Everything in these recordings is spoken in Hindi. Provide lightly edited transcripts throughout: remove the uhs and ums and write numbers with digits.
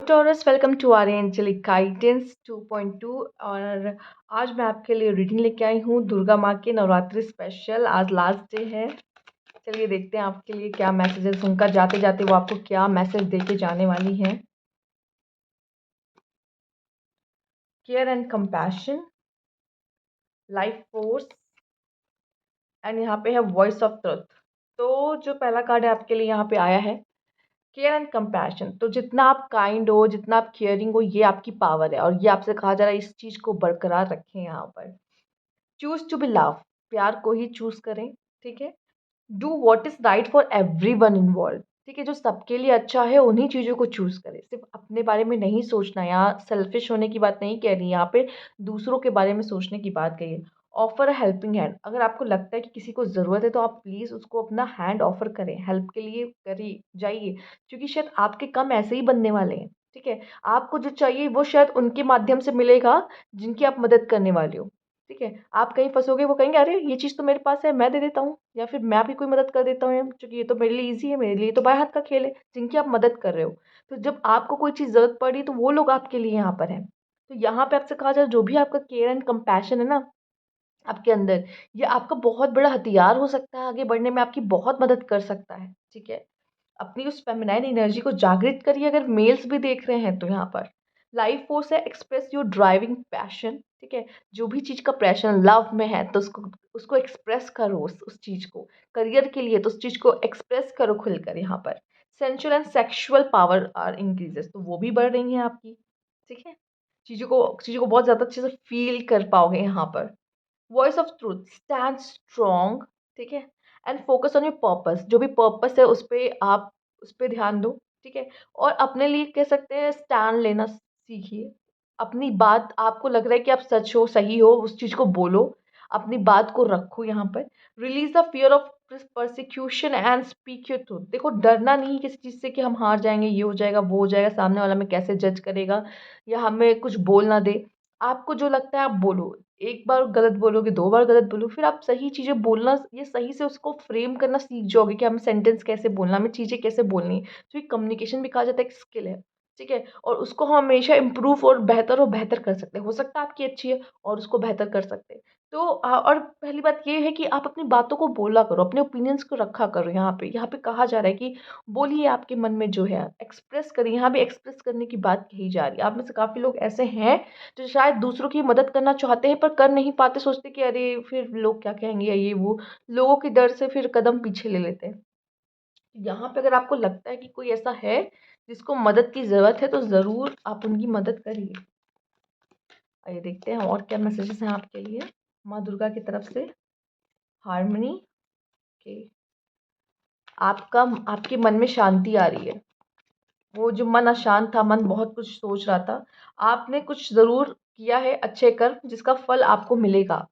Taurus welcome to our angelic guidance 2.2। और आज मैं आपके लिए रीडिंग लेके आई हूँ दुर्गा माँ के नवरात्रि स्पेशल। आज लास्ट डे है। चलिए देखते हैं आपके लिए क्या मैसेजेस उनका जाते जाते वो आपको क्या मैसेज देके जाने वाली हैं। Care and compassion, life force and यहाँ पे है वॉइस ऑफ ट्रुथ। तो जो पहला कार्ड है आपके लिए यहाँ पे आया है केयर एंड कंपैशन। तो जितना आप काइंड हो, जितना आप केयरिंग हो, ये आपकी पावर है और ये आपसे कहा जा रहा है इस चीज़ को बरकरार रखें। यहाँ पर चूज टू बी लव, प्यार को ही चूज करें। ठीक है। Do what is right for every one involve. ठीक है, जो सबके लिए अच्छा है उन्हीं चीज़ों को चूज करें। सिर्फ अपने बारे में नहीं सोचना। यहाँ सेल्फिश होने की बात नहीं कह रही, यहाँ पे दूसरों के बारे में सोचने की बात कही है। ऑफर अ हेल्पिंग हैंड, अगर आपको लगता है कि किसी को ज़रूरत है तो आप प्लीज़ उसको अपना हैंड ऑफर करें, हेल्प के लिए करिए जाइए। क्योंकि शायद आपके कम ऐसे ही बनने वाले हैं। ठीक है। आपको जो चाहिए वो शायद उनके माध्यम से मिलेगा जिनकी आप मदद करने वाले हो। ठीक है। आप कहीं फँसोगे, वो कहेंगे अरे ये चीज़ तो मेरे पास है, मैं दे देता हूँ, या फिर मैं भी कोई मदद कर देता हूँ, क्योंकि ये तो मेरे लिए ईज़ी है, मेरे लिए तो बाएँ हाथ का खेल है, जिनकी आप मदद कर रहे हो। तो जब आपको कोई चीज़ ज़रूरत पड़ी तो वो लोग आपके लिए यहाँ पर हैं। तो यहाँ पे आपसे कहा जाए जो भी आपका केयर एंड कंपैशन है ना आपके अंदर, ये आपका बहुत बड़ा हथियार हो सकता है, आगे बढ़ने में आपकी बहुत मदद कर सकता है। ठीक है। अपनी उस फेमिनाइन एनर्जी को जागृत करिए, अगर मेल्स भी देख रहे हैं तो यहाँ पर लाइफ फोर्स है एक्सप्रेस योर ड्राइविंग पैशन। ठीक है। जो भी चीज़ का पैशन लव में है तो उसको उसको एक्सप्रेस करो, उस चीज़ को। करियर के लिए तो उस चीज़ को एक्सप्रेस करो खुलकर। यहाँ पर sensual and sexual power are increases, तो वो भी बढ़ रही हैं आपकी। ठीक है। चीज़ों को बहुत ज़्यादा अच्छे से फील कर पाओगे यहाँ पर। Voice of truth, stand strong. ठीक है। And focus on your purpose, जो भी पर्पस है उस पर ध्यान दो। ठीक है। और अपने लिए कह सकते हैं स्टैंड लेना सीखिए। अपनी बात, आपको लग रहा है कि आप सच हो, सही हो, उस चीज़ को बोलो, अपनी बात को रखो यहाँ पर। Release the fear of persecution and speak your truth. देखो, डरना नहीं किसी चीज़ से कि हम हार जाएंगे, ये हो जाएगा, वो हो जाएगा, सामने वाला हमें कैसे जज करेगा या हमें कुछ बोल ना दे। आपको जो लगता है आप बोलो। एक बार गलत बोलोगे, 2 बार गलत बोलो, फिर आप सही चीज़ें बोलना, ये सही से उसको फ्रेम करना सीख जाओगे कि हमें सेंटेंस कैसे बोलना, हमें चीज़ें कैसे बोलनी है। तो ये कम्युनिकेशन भी कहा जाता है एक स्किल है। ठीक है। और उसको हम हमेशा इम्प्रूव और बेहतर कर सकते हैं। हो सकता है आपकी अच्छी है और उसको बेहतर कर सकते हैं। तो और पहली बात ये है कि आप अपनी बातों को बोला करो, अपने ओपिनियंस को रखा करो। यहाँ पे कहा जा रहा है कि बोलिए आपके मन में जो है, एक्सप्रेस करिए। यहाँ भी एक्सप्रेस करने की बात कही जा रही है। आप में से काफ़ी लोग ऐसे हैं जो शायद दूसरों की मदद करना चाहते हैं पर कर नहीं पाते, सोचते कि अरे फिर लोग क्या कहेंगे या ये वो, लोगों के डर से फिर कदम पीछे ले लेते हैं। यहाँ पे अगर आपको लगता है कि कोई ऐसा है जिसको मदद की ज़रूरत है तो ज़रूर आप उनकी मदद करिए। आइए देखते हैं और क्या मैसेजेस हैं आपके लिए माँ दुर्गा की तरफ से। हार्मनी के, आपका आपके मन में शांति आ रही है। वो जो मन अशांत था, मन बहुत कुछ सोच रहा था, आपने कुछ ज़रूर किया है अच्छे कर्म जिसका फल आपको मिलेगा।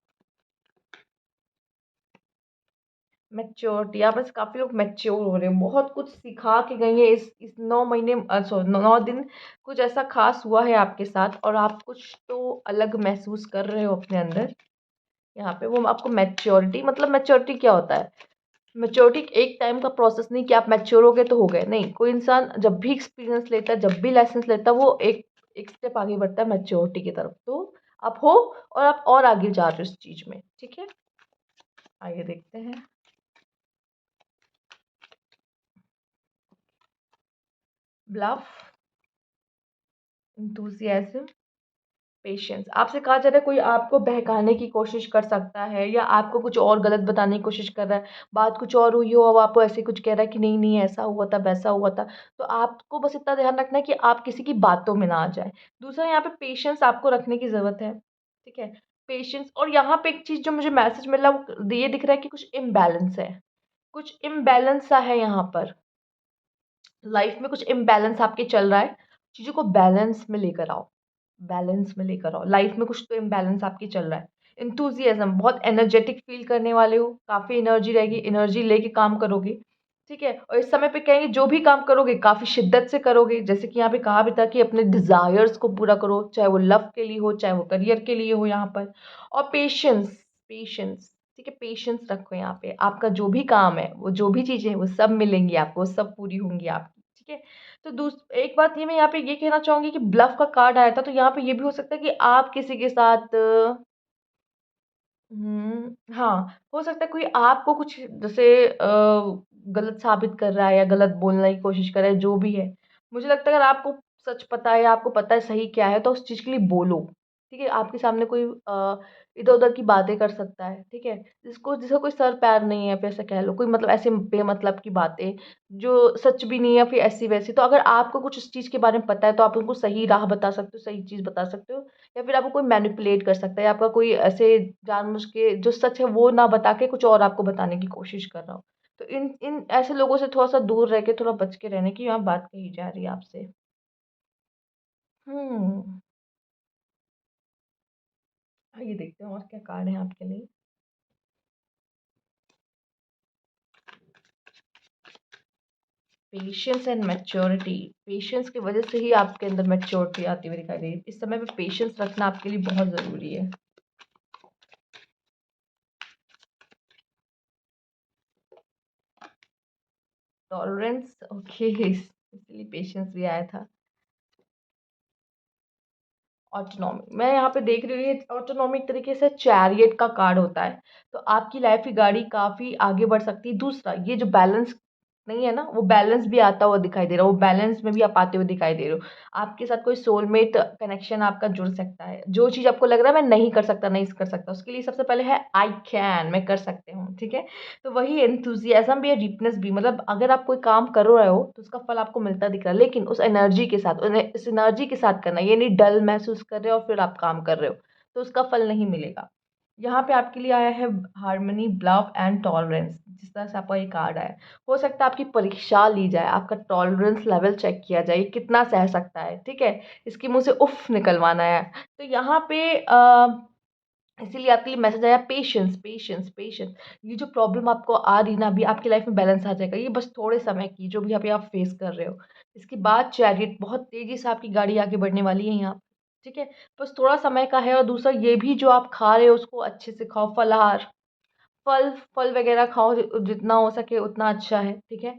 मैच्योरिटी, यहाँ बस काफ़ी लोग मैच्योर हो रहे हैं, बहुत कुछ सिखा के गई हैं इस 9 महीने, सॉरी 9 दिन। कुछ ऐसा खास हुआ है आपके साथ और आप कुछ तो अलग महसूस कर रहे हो अपने अंदर। यहाँ पे वो आपको मैच्योरिटी, मतलब मैच्योरिटी क्या होता है? मैच्योरिटी एक टाइम का प्रोसेस नहीं कि आप मैच्योर हो गए तो हो गए, नहीं। कोई इंसान जब भी एक्सपीरियंस लेता है, जब भी लाइसेंस लेता है, वो एक एक स्टेप आगे बढ़ता है मैच्योरिटी की तरफ। तो आप हो और आप और आगे जा रहे हो इस चीज़ में। ठीक है। आइए देखते हैं। Bluff, enthusiasm, patience. आपसे कहा जा रहा है कोई आपको बहकाने की कोशिश कर सकता है या आपको कुछ और गलत बताने की कोशिश कर रहा है। बात कुछ और हुई हो, अब आपको ऐसे कुछ कह रहा है कि नहीं नहीं ऐसा हुआ था, वैसा हुआ था। तो आपको बस इतना ध्यान रखना है कि आप किसी की बातों में ना आ जाए। दूसरा, यहाँ पे पेशेंस आपको रखने की ज़रूरत है। ठीक है। पेशेंस। और यहाँ पे एक चीज़ जो मुझे मैसेज मिला वो ये दिख रहा है कि कुछ इम्बैलेंस है, कुछ इम्बैलेंस सा है यहाँ पर। लाइफ में कुछ इम्बैलेंस आपके चल रहा है, चीज़ों को बैलेंस में लेकर आओ। बैलेंस में लेकर आओ। लाइफ में कुछ तो इम्बैलेंस आपकी चल रहा है। एंथुसियाज्म, बहुत एनर्जेटिक फील करने वाले हो, काफ़ी एनर्जी रहेगी, एनर्जी लेके काम करोगे। ठीक है। और इस समय पे कहेंगे जो भी काम करोगे काफ़ी शिद्दत से करोगे, जैसे कि यहाँ पे कहा भी था कि अपने डिज़ायर्स को पूरा करो, चाहे वो लव के लिए हो, चाहे वो करियर के लिए हो यहाँ पर। और पेशेंस, पेशेंस। ठीक है। पेशेंस रखो यहाँ पे। आपका जो भी काम है, वो जो भी चीज़ें हैं, वो सब मिलेंगी आपको, वो सब पूरी होंगी आपकी। ठीक है। तो एक बात ये मैं यहाँ पे ये कहना चाहूंगी कि ब्लफ का कार्ड आया था, तो यहाँ पे ये भी हो सकता है कि आप किसी के साथ हाँ, हो सकता है कोई आपको कुछ जैसे गलत साबित कर रहा है या गलत बोलने की कोशिश कर रहा है, जो भी है। मुझे लगता है अगर आपको सच पता है या आपको पता है सही क्या है, तो उस चीज़ के लिए बोलो, ठीक है? आपके सामने कोई इधर-उधर की बातें कर सकता है, ठीक है? जिसका कोई सर पैर नहीं है, आप ऐसा कह लो, कोई मतलब ऐसे बेमतलब की बातें, जो सच भी नहीं है, फिर ऐसी-वैसी। तो अगर आपको कुछ उस चीज़ के बारे में पता है, तो आप उनको सही राह बता सकते हो, सही चीज़ बता सकते हो। या फिर आपको कोई मैनिपुलेट कर सकता है, या आपका कोई ऐसे जानबूझ के जो सच है वो ना बता के कुछ और आपको बताने की कोशिश कर रहा हो। तो इन इन ऐसे लोगों से थोड़ा-सा दूर रह के, थोड़ा बच के रहने की यहाँ बात कही जा रही है आपसे। हुँ। आइए देखते हैं और क्या कार्ड है आपके लिए। Patience and maturity. पेशेंस की वजह से ही आपके अंदर मैच्योरिटी आती हुई दिखाई दे रही है। इस समय पे पेशेंस रखना आपके लिए बहुत ज़रूरी है। टॉलरेंस, ओके, इसलिए पेशेंस भी आया था। ऑटोनॉमी, मैं यहाँ पे देख रही हूँ, ये ऑटोनॉमी एक तरीके से चैरियट का कार्ड होता है। तो आपकी लाइफ की गाड़ी काफ़ी आगे बढ़ सकती है। दूसरा, ये जो बैलेंस नहीं है ना, वो बैलेंस भी आता हुआ दिखाई दे रहा है, वो बैलेंस में भी आप आते हुए दिखाई दे रहे हो। आपके साथ कोई सोलमेट कनेक्शन आपका जुड़ सकता है। जो चीज़ आपको लग रहा है मैं नहीं कर सकता, नहीं कर सकता, उसके लिए सबसे पहले है आई कैन, मैं कर सकती हूँ, ठीक है। तो वही एंथुजियाज्म भी है, डीपनेस भी, मतलब अगर आप कोई काम कर रहे हो तो उसका फल आपको मिलता दिख रहा है, लेकिन उस एनर्जी के साथ, इस एनर्जी के साथ करना, ये नहीं डल महसूस कर रहे हो और फिर आप काम कर रहे हो, तो उसका फल नहीं मिलेगा। यहाँ पे आपके लिए आया है हार्मनी, ब्लफ एंड टॉलरेंस, जिस तरह से आपका ये कार्ड आया है। हो सकता है आपकी परीक्षा ली जाए, आपका टॉलरेंस लेवल चेक किया जाए, ये कितना सह सकता है, ठीक है। इसके मुंह से उफ निकलवाना है। तो यहाँ पे इसीलिए आपके लिए मैसेज आया, पेशेंस, पेशेंस, पेशेंस। ये जो प्रॉब्लम आपको आ रही ना, अभी आपकी लाइफ में बैलेंस आ जाएगा, ये बस थोड़े समय की, जो भी अभी आप फेस कर रहे हो। इसके बाद चैरियट, बहुत तेजी से आपकी गाड़ी आगे बढ़ने वाली है यहाँ, ठीक है। बस थोड़ा समय का है। और दूसरा ये भी, जो आप खा रहे हो उसको अच्छे से खाओ, फलाहार, फल फल वगैरह खाओ, जितना हो सके उतना अच्छा है, ठीक है।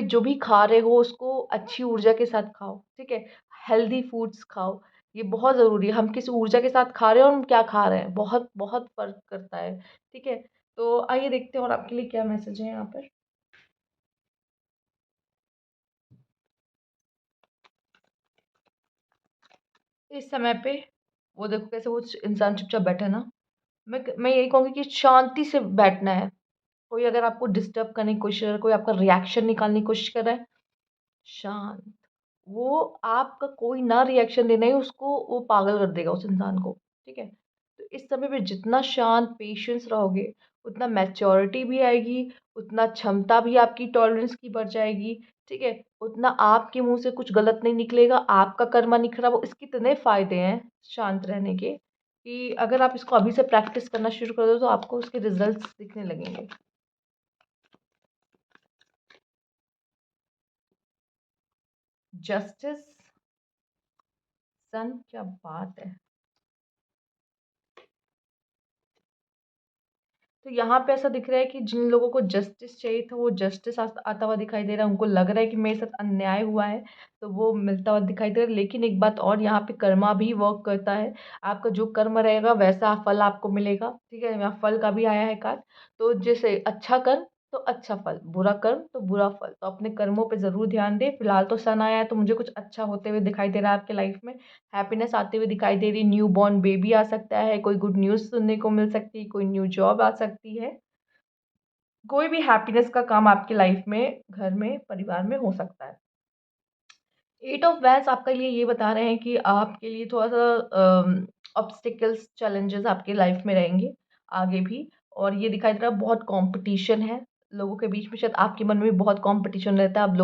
जो भी खा रहे हो उसको अच्छी ऊर्जा के साथ खाओ, ठीक है। हेल्दी फूड्स खाओ, ये बहुत ज़रूरी है। हम किस ऊर्जा के साथ खा रहे हैं और हम क्या खा रहे हैं, बहुत बहुत फ़र्क करता है, ठीक है। तो आइए देखते हैं और आपके लिए क्या मैसेज है यहाँ पर। इस समय पे वो देखो कैसे वो इंसान चुपचाप बैठा है ना। मैं यही कहूँगी कि शांति से बैठना है। कोई अगर आपको डिस्टर्ब करने की कोशिश कर रहा है, कोई आपका रिएक्शन निकालने की कोशिश कर रहा है, शांत। वो आपका कोई ना रिएक्शन देना ही उसको, वो पागल कर देगा उस इंसान को, ठीक है। तो इस समय पे जितना शांत पेशेंस रहोगे, उतना मैच्योरिटी भी आएगी, उतना क्षमता भी आपकी टॉलरेंस की बढ़ जाएगी, ठीक है। उतना आपके मुंह से कुछ गलत नहीं निकलेगा, आपका कर्मा नहीं खराब हो। इसके इतने फायदे हैं शांत रहने के, कि अगर आप इसको अभी से प्रैक्टिस करना शुरू कर दो तो आपको उसके रिजल्ट्स दिखने लगेंगे। जस्टिस, सन, क्या बात है। तो यहाँ पे ऐसा दिख रहा है कि जिन लोगों को जस्टिस चाहिए था, वो जस्टिस आता हुआ दिखाई दे रहा है। उनको लग रहा है कि मेरे साथ अन्याय हुआ है, तो वो मिलता हुआ दिखाई दे रहा है। लेकिन एक बात और, यहाँ पे कर्मा भी वर्क करता है। आपका जो कर्म रहेगा वैसा फल आपको मिलेगा, ठीक है। यहाँ फल का भी आया है कार्ड। तो जैसे अच्छा कर्म तो अच्छा फल, बुरा कर्म तो बुरा फल। तो अपने कर्मों पे ज़रूर ध्यान दें। फिलहाल तो सन आया है, तो मुझे कुछ अच्छा होते हुए दिखाई दे रहा है आपके लाइफ में। हैप्पीनेस आते हुए दिखाई दे रही, न्यू बॉर्न बेबी आ सकता है, कोई गुड न्यूज़ सुनने को मिल सकती है, कोई न्यू जॉब आ सकती है। कोई भी हैप्पीनेस का काम आपकी लाइफ में, घर में, परिवार में हो सकता है। एट ऑफ वैंस आपके लिए ये बता रहे हैं कि आपके लिए थोड़ा-सा ऑब्स्टिकल्स, चैलेंजेस आपकी लाइफ में रहेंगे आगे भी। और ये दिखाई दे रहा है बहुत कॉम्पिटिशन है लोगों के बीच में। शायद आपके मन में भी बहुत कॉम्पिटिशन रहता है, आप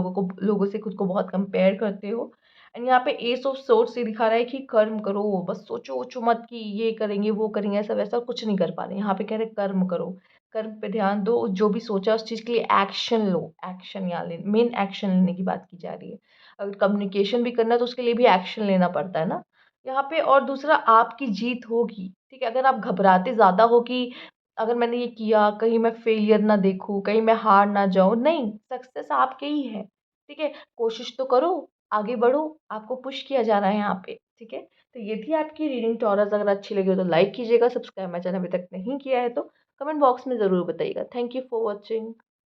लोगों से खुद को बहुत कंपेयर करते हो। एंड यहाँ पे एस ऑफ सोर्ड्स ये दिखा रहा है कि कर्म करो, बस सोचो-वोचो मत कि ये करेंगे, वो करेंगे, ऐसा-वैसा कुछ नहीं कर पा रहे। यहाँ पे कह रहे हैं कर्म करो, कर्म पे ध्यान दो, जो भी सोचा उस चीज़ के लिए एक्शन लो। एक्शन यहाँ ले मेन एक्शन लेने की बात की जा रही है। अगर कम्युनिकेशन भी करना है तो उसके लिए भी एक्शन लेना पड़ता है ना यहाँ पे। और दूसरा, आपकी जीत होगी, ठीक है। अगर आप घबराते ज़्यादा हो कि अगर मैंने ये किया कहीं मैं फेलियर ना देखूँ, कहीं मैं हार ना जाऊँ, नहीं, सक्सेस आपके ही है, ठीक है, कोशिश तो करो, आगे बढ़ो, आपको पुश किया जा रहा है यहाँ पे। ठीक है, तो ये थी आपकी रीडिंग टॉरस। अगर अच्छी लगी हो तो लाइक कीजिएगा, सब्सक्राइब मेरा चैनल अभी तक नहीं किया है तो कमेंट बॉक्स में ज़रूर बताइएगा। Thank you for watching.